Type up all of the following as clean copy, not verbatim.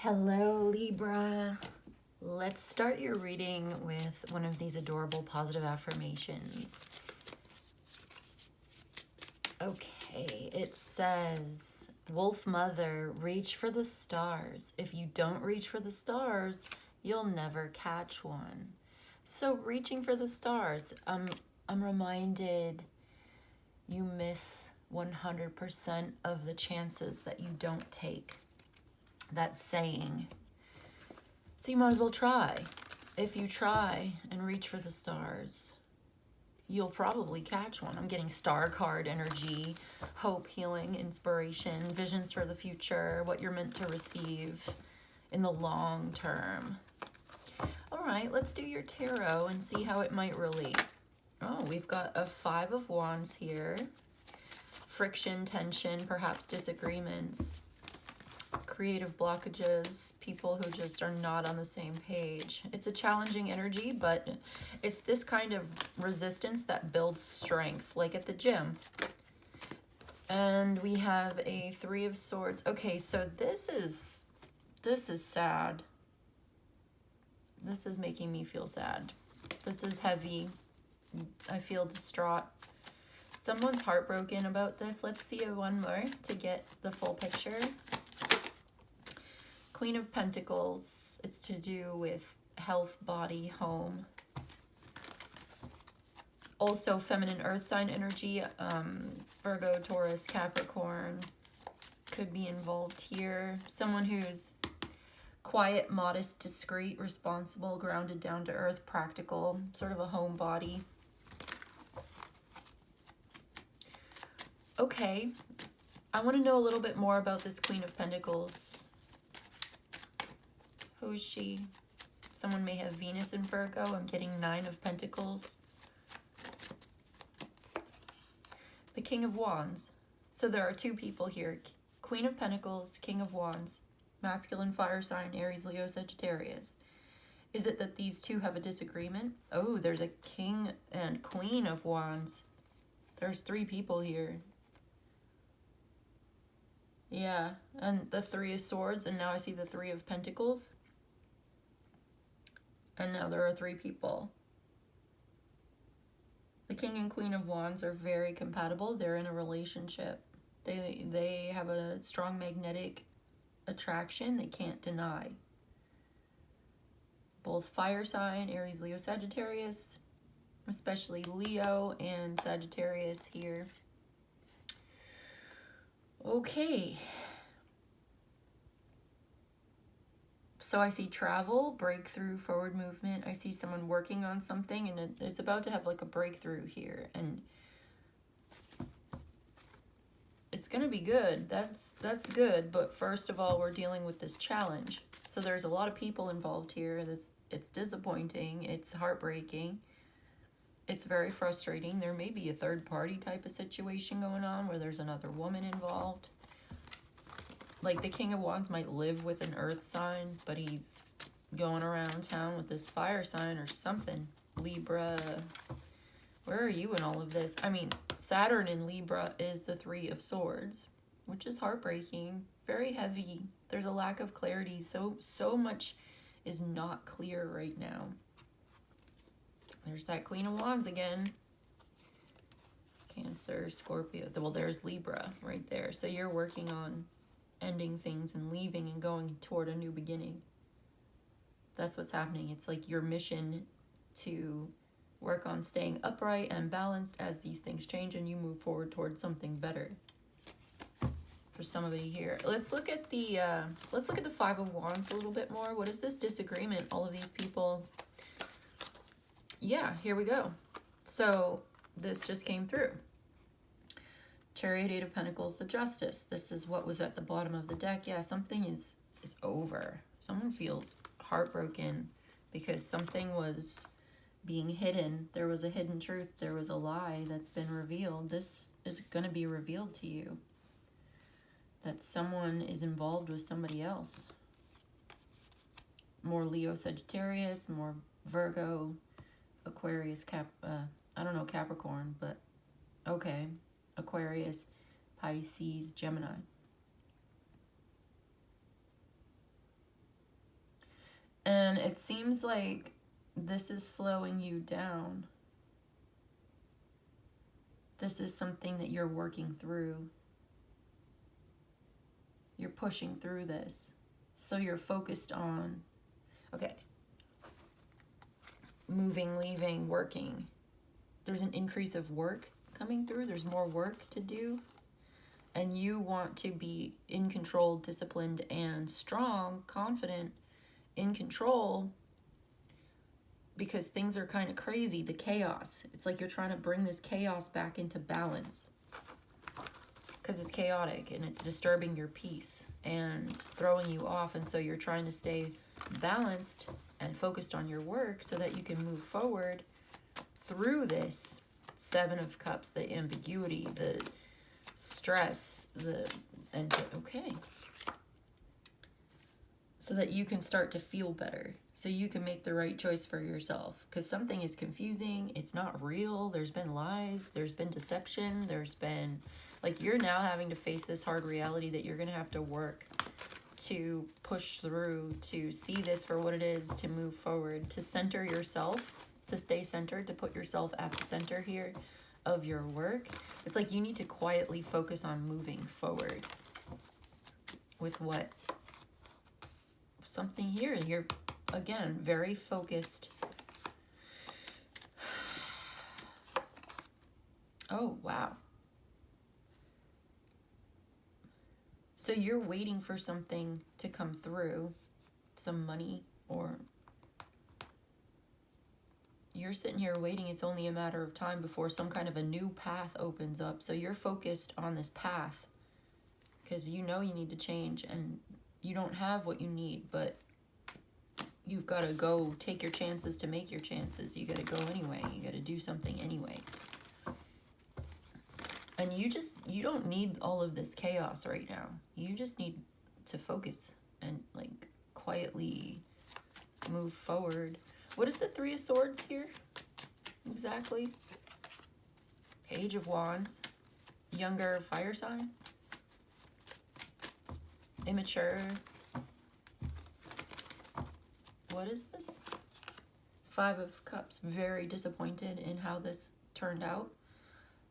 Hello, Libra. Let's start your reading with one of these adorable positive affirmations. Okay, it says, Wolf Mother, reach for the stars. If you don't reach for the stars, you'll never catch one. So reaching for the stars, I'm reminded you miss 100% of the chances that you don't take. That saying. So you might as well try. If you try and reach for the stars, you'll probably catch one. I'm getting star card energy, hope, healing, inspiration, visions for the future, what you're meant to receive in the long term. All right, let's do your tarot and see how it might relate. Oh, we've got a 5 of Wands here. Friction, tension, perhaps disagreements, creative blockages, people who just are not on the same page. It's a challenging energy, but it's this kind of resistance that builds strength, like at the gym. And we have a 3 of Swords. Okay, so this is sad. This is making me feel sad. This is heavy. I feel distraught. Someone's heartbroken about this. Let's see one more to get the full picture. Queen of Pentacles, it's to do with health, body, home. Also feminine earth sign energy, Virgo, Taurus, Capricorn could be involved here. Someone who's quiet, modest, discreet, responsible, grounded down to earth, practical, sort of a homebody. Okay, I want to know a little bit more about this Queen of Pentacles. Who is she? Someone may have Venus in Virgo. I'm getting 9 of Pentacles. The King of Wands. So there are 2 people here. Queen of Pentacles, King of Wands, masculine fire sign, Aries, Leo, Sagittarius. Is it that these 2 have a disagreement? Oh, there's a King and Queen of Wands. There's 3 people here. Yeah, and the 3 of Swords, and now I see the 3 of Pentacles. And now there are 3 people. The King and Queen of Wands are very compatible. They're in a relationship. They have a strong magnetic attraction they can't deny. Both fire sign, Aries, Leo, Sagittarius, especially Leo and Sagittarius here. Okay. So I see travel, breakthrough, forward movement. I see someone working on something and it's about to have like a breakthrough here. And it's going to be good. That's good. But first of all, we're dealing with this challenge. So there's a lot of people involved here. It's disappointing. It's heartbreaking. It's very frustrating. There may be a third party type of situation going on where there's another woman involved. Like the King of Wands might live with an earth sign, but he's going around town with this fire sign or something. Libra, where are you in all of this? I mean, Saturn in Libra is the 3 of Swords, which is heartbreaking, very heavy. There's a lack of clarity. So much is not clear right now. There's that Queen of Wands again. Cancer, Scorpio. Well, there's Libra right there. So you're working on ending things and leaving and going toward a new beginning. That's what's happening. It's like your mission to work on staying upright and balanced as these things change and you move forward towards something better. For somebody here, let's look at the 5 of Wands a little bit more. What is this disagreement? All of these people. Yeah, here we go. So this just came through. Chariot, 8 of Pentacles, the Justice. This is what was at the bottom of the deck. Yeah, something is over. Someone feels heartbroken because something was being hidden. There was a hidden truth. There was a lie that's been revealed. This is going to be revealed to you. That someone is involved with somebody else. More Leo, Sagittarius, more Virgo, Aquarius, I don't know Capricorn, but okay. Aquarius, Pisces, Gemini. And it seems like this is slowing you down. This is something that you're working through. You're pushing through this. So you're focused on, okay, moving, leaving, working. There's an increase of work coming through. There's more work to do. And you want to be in control, disciplined, and strong, confident, in control, because things are kind of crazy, the chaos. It's like you're trying to bring this chaos back into balance because it's chaotic and it's disturbing your peace and throwing you off. And so you're trying to stay balanced and focused on your work so that you can move forward through this Seven of Cups, the ambiguity, the stress, okay. So that you can start to feel better. So you can make the right choice for yourself. Because something is confusing. It's not real. There's been lies. There's been deception. There's been, like, you're now having to face this hard reality that you're going to have to work to push through, to see this for what it is, to move forward, to center yourself, to stay centered, to put yourself at the center here of your work. It's like you need to quietly focus on moving forward with what? Something here. You're, again, very focused. Oh, wow. So you're waiting for something to come through, some money, or you're sitting here waiting. It's only a matter of time before some kind of a new path opens up. So you're focused on this path because you know you need to change and you don't have what you need, but you've got to go take your chances to make your chances. You got to go anyway. You got to do something anyway. And you don't need all of this chaos right now. You just need to focus and, like, quietly move forward. What is the Three of Swords here? Exactly. Page of Wands. Younger fire sign. Immature. What is this? Five of Cups. Very disappointed in how this turned out.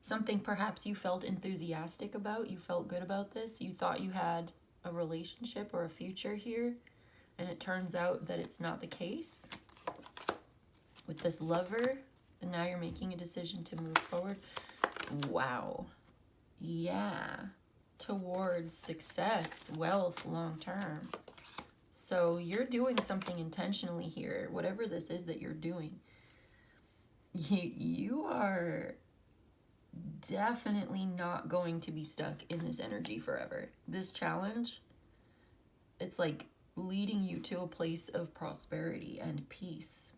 Something perhaps you felt enthusiastic about. You felt good about this. You thought you had a relationship or a future here. And it turns out that it's not the case. With this Lover. And now you're making a decision to move forward. Wow. Yeah. Towards success, wealth, long term. So you're doing something intentionally here. Whatever this is that you're doing. You are definitely not going to be stuck in this energy forever. This challenge, it's like leading you to a place of prosperity and peace.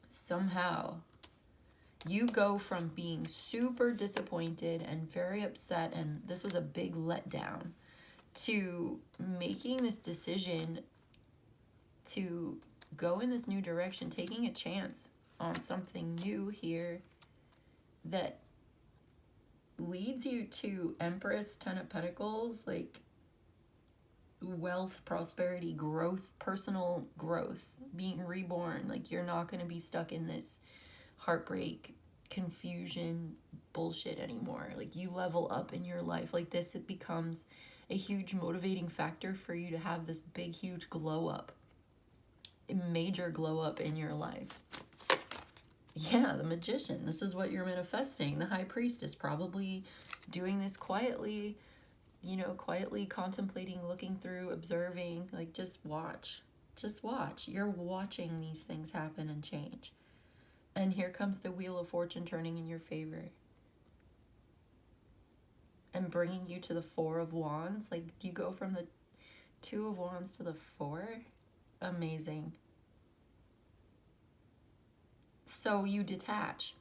Somehow, you go from being super disappointed and very upset, and this was a big letdown, to making this decision to go in this new direction, taking a chance on something new here that leads you to Empress, Ten of Pentacles, like wealth, prosperity, growth, personal growth, being reborn. Like you're not going to be stuck in this heartbreak, confusion, bullshit anymore. Like you level up in your life. Like this, it becomes a huge motivating factor for you to have this big, huge glow up, a major glow up in your life. Yeah, the Magician. This is what you're manifesting. The High Priestess probably doing this quietly, you know, quietly contemplating, looking through, observing. Like, just watch. Just watch. You're watching these things happen and change. And here comes the Wheel of Fortune turning in your favor. And bringing you to the Four of Wands. Like, you go from the Two of Wands to the Four. Amazing. So you detach,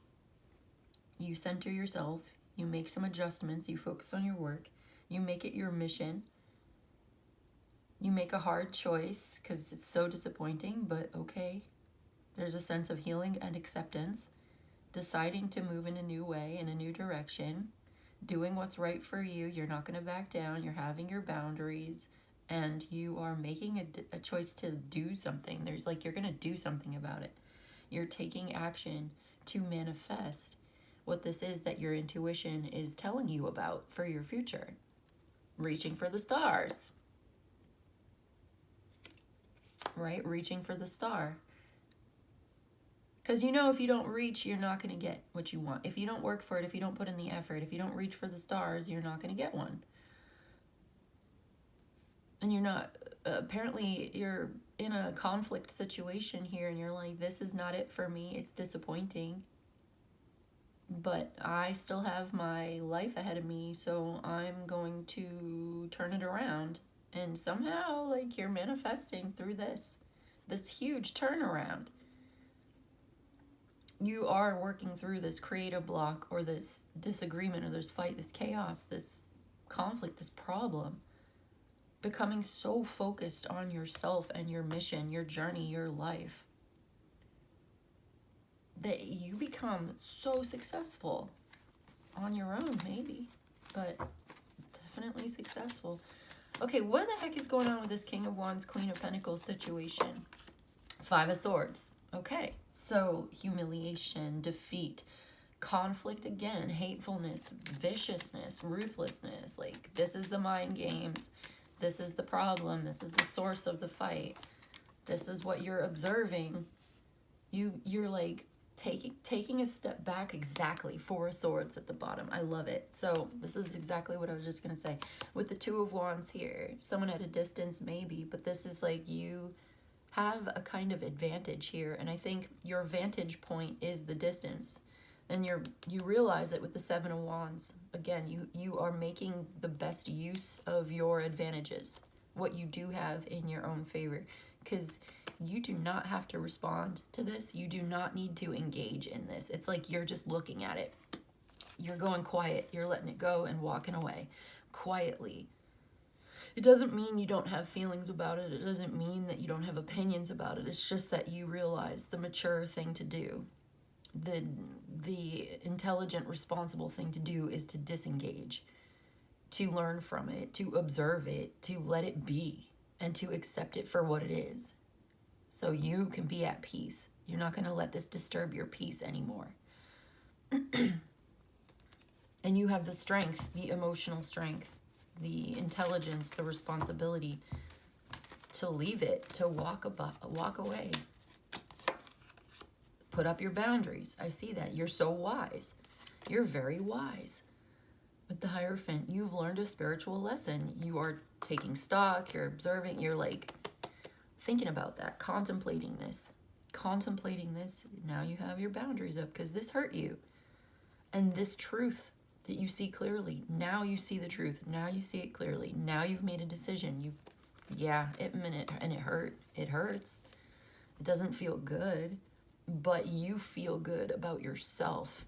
you center yourself, you make some adjustments, you focus on your work, you make it your mission, you make a hard choice because it's so disappointing, but okay. There's a sense of healing and acceptance, deciding to move in a new way, in a new direction, doing what's right for you. You're not going to back down, you're having your boundaries, and you are making a choice to do something. There's like, you're going to do something about it. You're taking action to manifest what this is that your intuition is telling you about for your future. Reaching for the stars, right? Reaching for the star. Because you know, if you don't reach, you're not going to get what you want. If you don't work for it, if you don't put in the effort, if you don't reach for the stars, you're not going to get one. And you're not, apparently you're in a conflict situation here and you're like, this is not it for me. It's disappointing. But I still have my life ahead of me, so I'm going to turn it around. And somehow, like, you're manifesting through this huge turnaround. You are working through this creative block or this disagreement or this fight, this chaos, this conflict, this problem. Becoming so focused on yourself and your mission, your journey, your life, that you become so successful on your own, maybe, but definitely successful. Okay, what the heck is going on with this King of Wands, Queen of Pentacles situation? Five of Swords. Okay, so humiliation, defeat, conflict again, hatefulness, viciousness, ruthlessness. Like, this is the mind games. This is the problem. This is the source of the fight. This is what you're observing. You're like taking a step back. Exactly. Four of Swords at the bottom. I love it. So this is exactly what I was just going to say. With the Two of Wands here, someone at a distance maybe, but this is like you have a kind of advantage here. And I think your vantage point is the distance. And you realize it with the Seven of Wands. Again, you are making the best use of your advantages, what you do have in your own favor. Because you do not have to respond to this. You do not need to engage in this. It's like you're just looking at it. You're going quiet. You're letting it go and walking away quietly. It doesn't mean you don't have feelings about it. It doesn't mean that you don't have opinions about it. It's just that you realize the mature thing to do. The intelligent, responsible thing to do is to disengage, to learn from it, to observe it, to let it be, and to accept it for what it is. So you can be at peace. You're not going to let this disturb your peace anymore. And you have the strength, the emotional strength, the intelligence, the responsibility to leave it, to walk away. Put up your boundaries. I see that. You're so wise. You're very wise. With the Hierophant, you've learned a spiritual lesson. You are taking stock. You're observing. You're like thinking about that, contemplating this. Now you have your boundaries up because this hurt you. And this truth that you see clearly, now you see the truth. Now you see it clearly. Now you've made a decision. And it hurt. It hurts. It doesn't feel good. But you feel good about yourself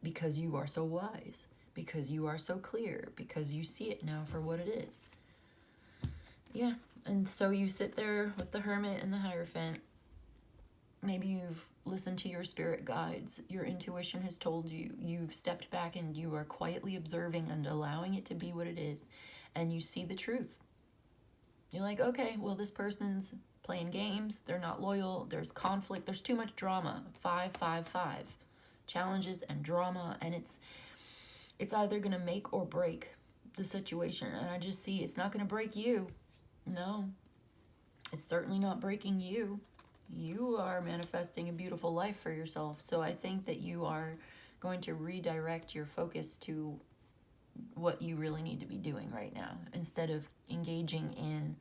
because you are so wise, because you are so clear, because you see it now for what it is. Yeah, and so you sit there with the Hermit and the Hierophant. Maybe you've listened to your spirit guides. Your intuition has told you. You've stepped back and you are quietly observing and allowing it to be what it is. And you see the truth. You're like, okay, well, this person's playing games, they're not loyal, there's conflict, there's too much drama. 5, 5, 5. Challenges and drama, and it's either going to make or break the situation. And I just see it's not going to break you. No. It's certainly not breaking you. You are manifesting a beautiful life for yourself. So I think that you are going to redirect your focus to what you really need to be doing right now, instead of engaging in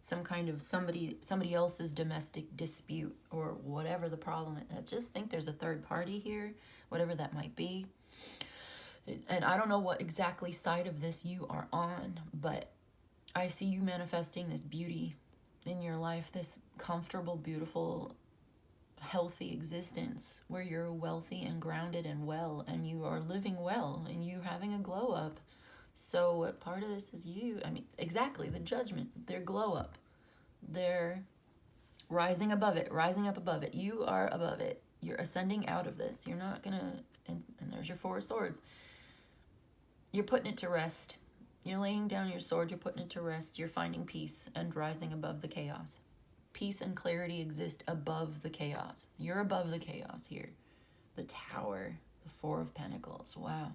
some kind of somebody else's domestic dispute or whatever the problem is. I just think there's a third party here, whatever that might be. And I don't know what exactly side of this you are on, but I see you manifesting this beauty in your life, this comfortable, beautiful, healthy existence where you're wealthy and grounded and well, and you are living well, and you having a glow up. So what part of this is you? I mean, exactly, the Judgment, their glow up. They're rising above it, rising up above it. You are above it. You're ascending out of this. You're not going to, and there's your Four of Swords. You're putting it to rest. You're laying down your sword, you're putting it to rest, you're finding peace and rising above the chaos. Peace and clarity exist above the chaos. You're above the chaos here. The Tower, the Four of Pentacles. Wow.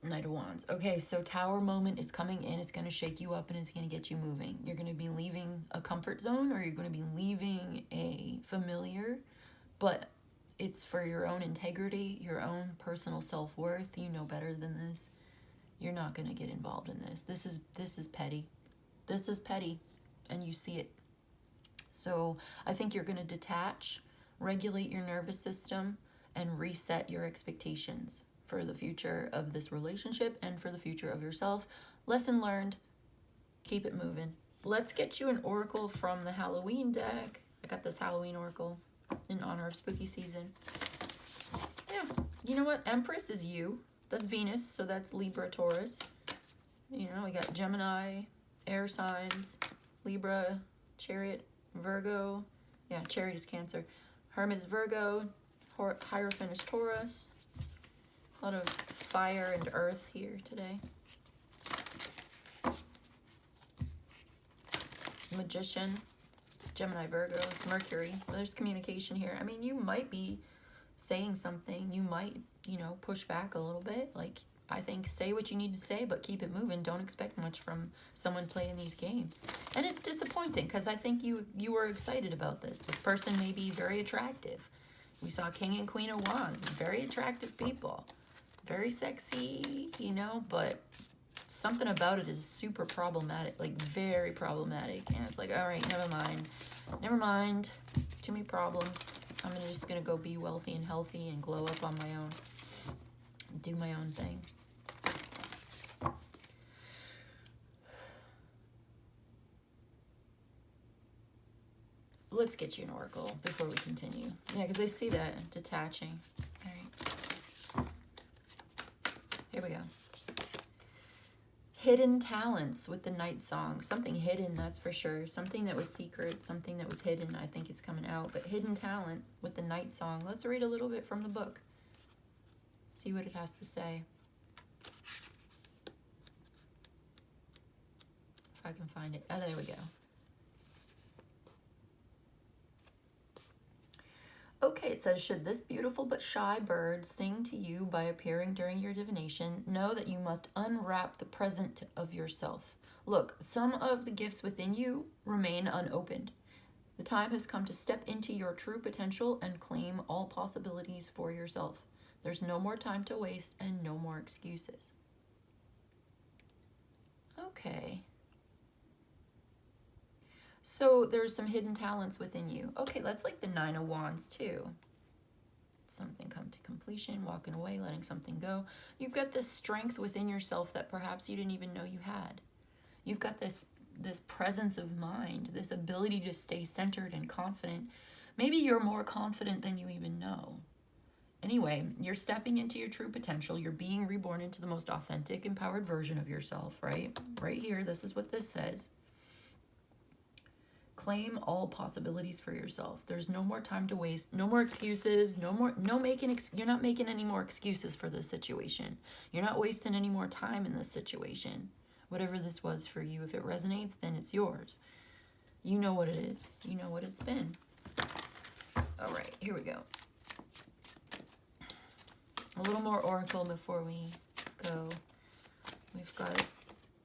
Knight of Wands. Okay, so Tower moment is coming in. It's going to shake you up and it's going to get you moving. You're going to be leaving a comfort zone, or you're going to be leaving a familiar, but it's for your own integrity, your own personal self-worth. You know better than this. You're not going to get involved in this. This is petty. This is petty, and you see it. So I think you're going to detach, regulate your nervous system, and reset your expectations for the future of this relationship and for the future of yourself. Lesson learned. Keep it moving. Let's get you an oracle from the Halloween deck. I got this Halloween oracle in honor of spooky season. Yeah, you know what? Empress is you. That's Venus, so that's Libra, Taurus. You know, we got Gemini, air signs, Libra, Chariot, Virgo. Yeah, Chariot is Cancer. Hermit is Virgo. Hierophant is Taurus. A lot of fire and earth here today. Magician, Gemini, Virgo, it's Mercury. There's communication here. I mean, you might be saying something. You might, you know, push back a little bit. Like, I think say what you need to say, but keep it moving. Don't expect much from someone playing these games. And it's disappointing because I think you were excited about this. This person may be very attractive. We saw King and Queen of Wands, very attractive people. Very sexy, you know, but something about it is super problematic, like very problematic. And it's like, all right, never mind, too many problems. I'm just gonna go be wealthy and healthy and glow up on my own, do my own thing. Let's get you an oracle before we continue. Yeah, because I see that detaching. All right, here we go. Hidden talents with the night song. Something hidden, that's for sure. Something that was secret, something that was hidden, I think is coming out. But hidden talent with the night song. Let's read a little bit from the book. See what it has to say. If I can find it. Oh, there we go. Okay, it says, should this beautiful but shy bird sing to you by appearing during your divination, know that you must unwrap the present of yourself. Look, some of the gifts within you remain unopened. The time has come to step into your true potential and claim all possibilities for yourself. There's no more time to waste and no more excuses. Okay. So there's some hidden talents within you. Okay, that's like the Nine of Wands too. Something come to completion, walking away, letting something go. You've got this strength within yourself that perhaps you didn't even know you had. You've got this presence of mind, this ability to stay centered and confident. Maybe you're more confident than you even know. Anyway, you're stepping into your true potential. You're being reborn into the most authentic, empowered version of yourself, right? Right here, this is what this says. Claim all possibilities for yourself. There's no more time to waste, no more excuses, you're not making any more excuses for this situation. You're not wasting any more time in this situation. Whatever this was for you, if it resonates, then it's yours. You know what it is. You know what it's been. All right, here we go. A little more oracle before we go. We've got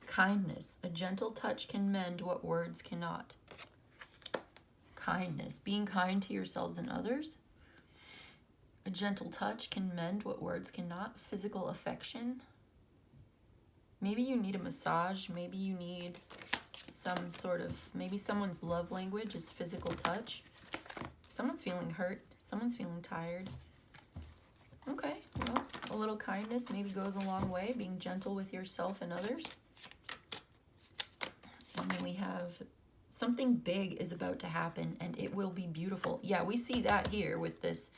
kindness. A gentle touch can mend what words cannot. Kindness, being kind to yourselves and others. A gentle touch can mend what words cannot. Physical affection. Maybe you need a massage. Maybe you need some sort of, maybe someone's love language is physical touch. Someone's feeling hurt. Someone's feeling tired. Okay, well, a little kindness maybe goes a long way. Being gentle with yourself and others. And then we have something big is about to happen and it will be beautiful. Yeah, we see that here with this.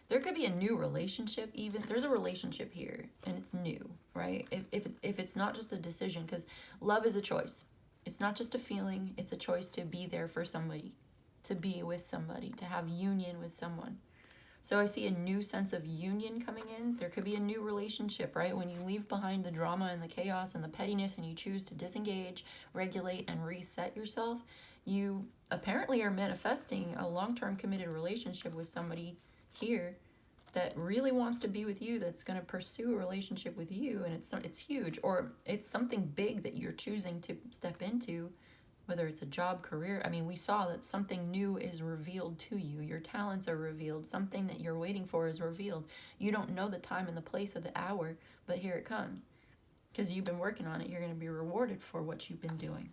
There could be a new relationship even. There's a relationship here and it's new, right? If it's not just a decision, because love is a choice. It's not just a feeling. It's a choice to be there for somebody, to be with somebody, to have union with someone. So I see a new sense of union coming in. There could be a new relationship, right? When you leave behind the drama and the chaos and the pettiness and you choose to disengage, regulate, and reset yourself, you apparently are manifesting a long-term committed relationship with somebody here that really wants to be with you, that's going to pursue a relationship with you, and it's huge, or it's something big that you're choosing to step into, whether it's a job, career. I mean, we saw that something new is revealed to you. Your talents are revealed. Something that you're waiting for is revealed. You don't know the time and the place of the hour, but here it comes. Because you've been working on it, you're going to be rewarded for what you've been doing.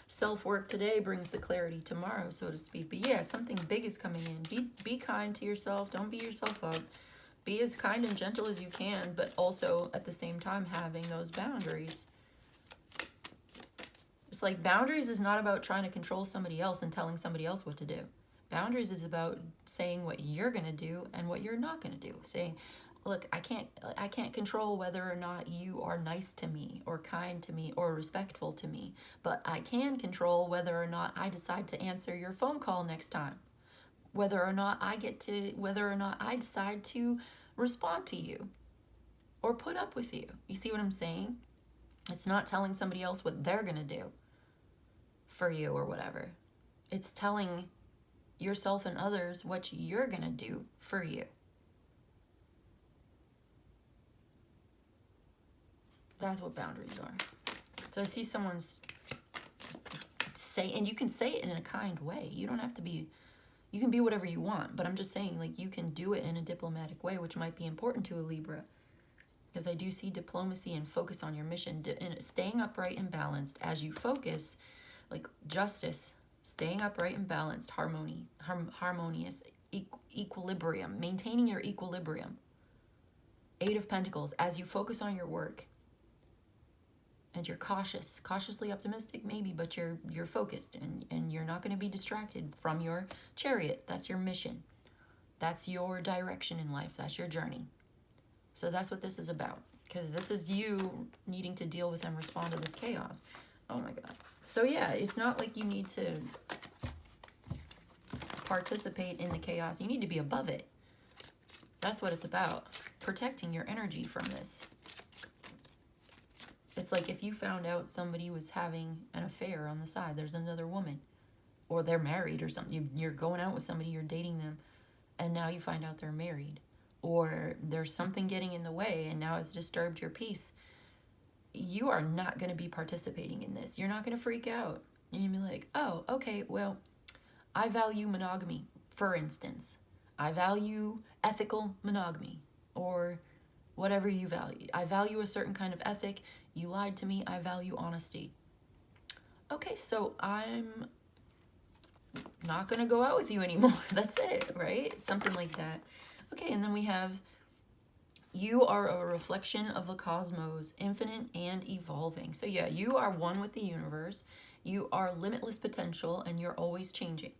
Self-work today brings the clarity tomorrow, so to speak. But yeah, something big is coming in. Be kind to yourself. Don't beat yourself up. Be as kind and gentle as you can, but also at the same time having those boundaries. It's like boundaries is not about trying to control somebody else and telling somebody else what to do. Boundaries is about saying what you're going to do and what you're not going to do. Saying, look, I can't control whether or not you are nice to me or kind to me or respectful to me, but I can control whether or not I decide to answer your phone call next time. Whether or not I decide to respond to you or put up with you. You see what I'm saying? It's not telling somebody else what they're going to do for you or whatever. It's telling yourself and others what you're going to do for you. That's what boundaries are. So I see someone's say, and you can say it in a kind way. You don't have to be, you can be whatever you want, but I'm just saying, like, you can do it in a diplomatic way, which might be important to a Libra. Because I do see diplomacy and focus on your mission, and staying upright and balanced as you focus, like justice, staying upright and balanced, harmonious, equilibrium, maintaining your equilibrium. Eight of Pentacles, as you focus on your work. And you're cautiously optimistic maybe, but you're focused, and you're not going to be distracted from your chariot. That's your mission. That's your direction in life. That's your journey. So that's what this is about, because this is you needing to deal with and respond to this chaos. Oh my God. So yeah, it's not like you need to participate in the chaos. You need to be above it. That's what it's about. Protecting your energy from this. It's like if you found out somebody was having an affair on the side, there's another woman, or they're married or something. You're going out with somebody, you're dating them, and now you find out they're married. Or there's something getting in the way and now it's disturbed your peace. You are not going to be participating in this. You're not going to freak out. You're going to be like, oh, okay, well, I value monogamy, for instance. I value ethical monogamy, or whatever you value. I value a certain kind of ethic. You lied to me. I value honesty. Okay, so I'm not going to go out with you anymore. That's it, right? Something like that. Okay, and then we have, you are a reflection of the cosmos, infinite and evolving. So yeah, you are one with the universe. You are limitless potential, and you're always changing.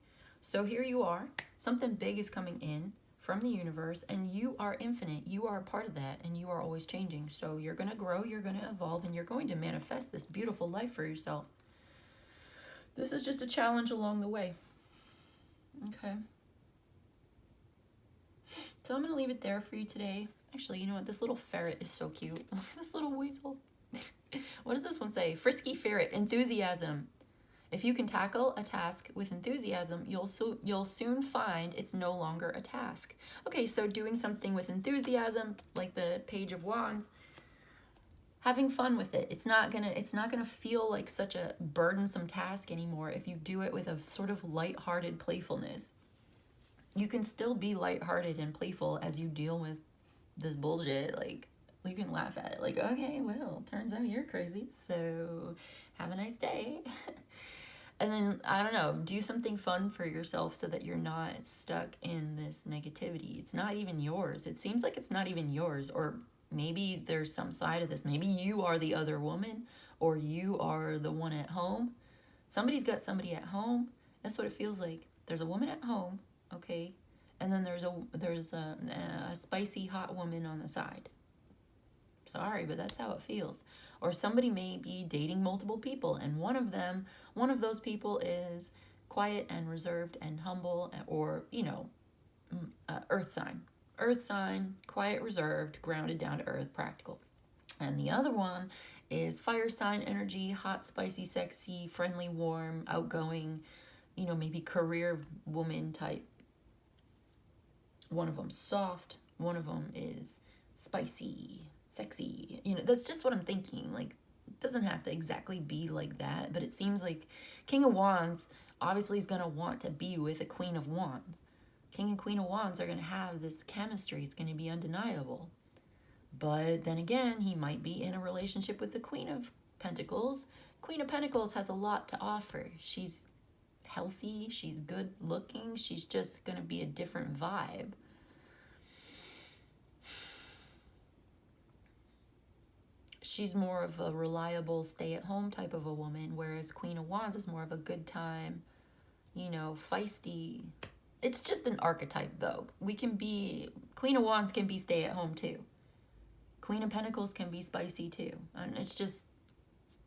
So here you are. Something big is coming in from the universe, and you are infinite. You are a part of that, and you are always changing. So you're going to grow, you're going to evolve, and you're going to manifest this beautiful life for yourself. This is just a challenge along the way. Okay. So I'm going to leave it there for you today. Actually, you know what? This little ferret is so cute. This little weasel. What does this one say? Frisky ferret, enthusiasm. If you can tackle a task with enthusiasm, you'll soon find it's no longer a task. Okay, so doing something with enthusiasm, like the Page of Wands, having fun with it. It's not gonna feel like such a burdensome task anymore if you do it with a sort of lighthearted playfulness. You can still be lighthearted and playful as you deal with this bullshit. Like, you can laugh at it. Like, okay, well, turns out you're crazy, so have a nice day. And then, I don't know, do something fun for yourself so that you're not stuck in this negativity. It's not even yours. It seems like it's not even yours. Or maybe there's some side of this. Maybe you are the other woman, or you are the one at home. Somebody's got somebody at home. That's what it feels like. There's a woman at home, okay? And then there's a spicy hot woman on the side. Sorry, but that's how it feels. Or somebody may be dating multiple people, and one of those people is quiet and reserved and humble, or, you know, earth sign. Earth sign, quiet, reserved, grounded down to earth, practical. And the other one is fire sign energy, hot, spicy, sexy, friendly, warm, outgoing, maybe career woman type. One of them soft, one of them is spicy, sexy. That's just what I'm thinking. Like, it doesn't have to exactly be like that, but it seems like King of Wands obviously is going to want to be with a Queen of Wands. King and Queen of Wands are going to have this chemistry. It's going to be undeniable. But then again, he might be in a relationship with the Queen of Pentacles. Queen of Pentacles has a lot to offer. She's healthy, she's good looking, she's just going to be a different vibe. She's more of a reliable stay-at-home type of a woman, whereas Queen of Wands is more of a good time, feisty. It's just an archetype, though. Queen of Wands can be stay-at-home, too. Queen of Pentacles can be spicy, too. And it's just,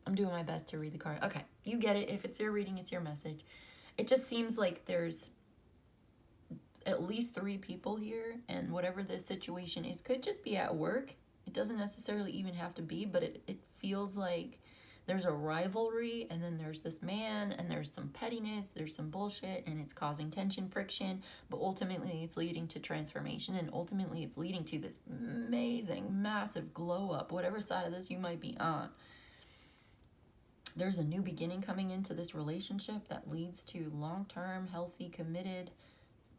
I'm doing my best to read the card. Okay, you get it. If it's your reading, it's your message. It just seems like there's at least 3 people here, and whatever this situation is could just be at work. It doesn't necessarily even have to be, but it feels like there's a rivalry, and then there's this man, and there's some pettiness, there's some bullshit, and it's causing tension, friction, but ultimately it's leading to transformation, and ultimately it's leading to this amazing, massive glow up, whatever side of this you might be on. There's a new beginning coming into this relationship that leads to long-term, healthy, committed,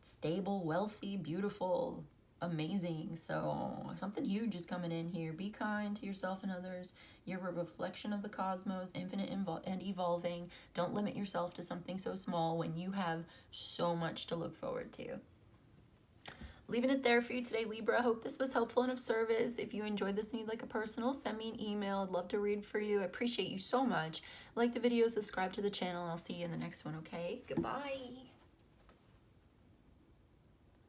stable, wealthy, beautiful, amazing. So something huge is coming in here. Be kind to yourself and others. You're a reflection of the cosmos, infinite and evolving. Don't limit yourself to something so small when you have so much to look forward to. Leaving it there for you today, Libra. I hope this was helpful and of service. If you enjoyed this and you'd like a personal, send me an email. I'd love to read for you. I appreciate you so much. Like the video, subscribe to the channel. I'll see you in the next one, okay? Goodbye.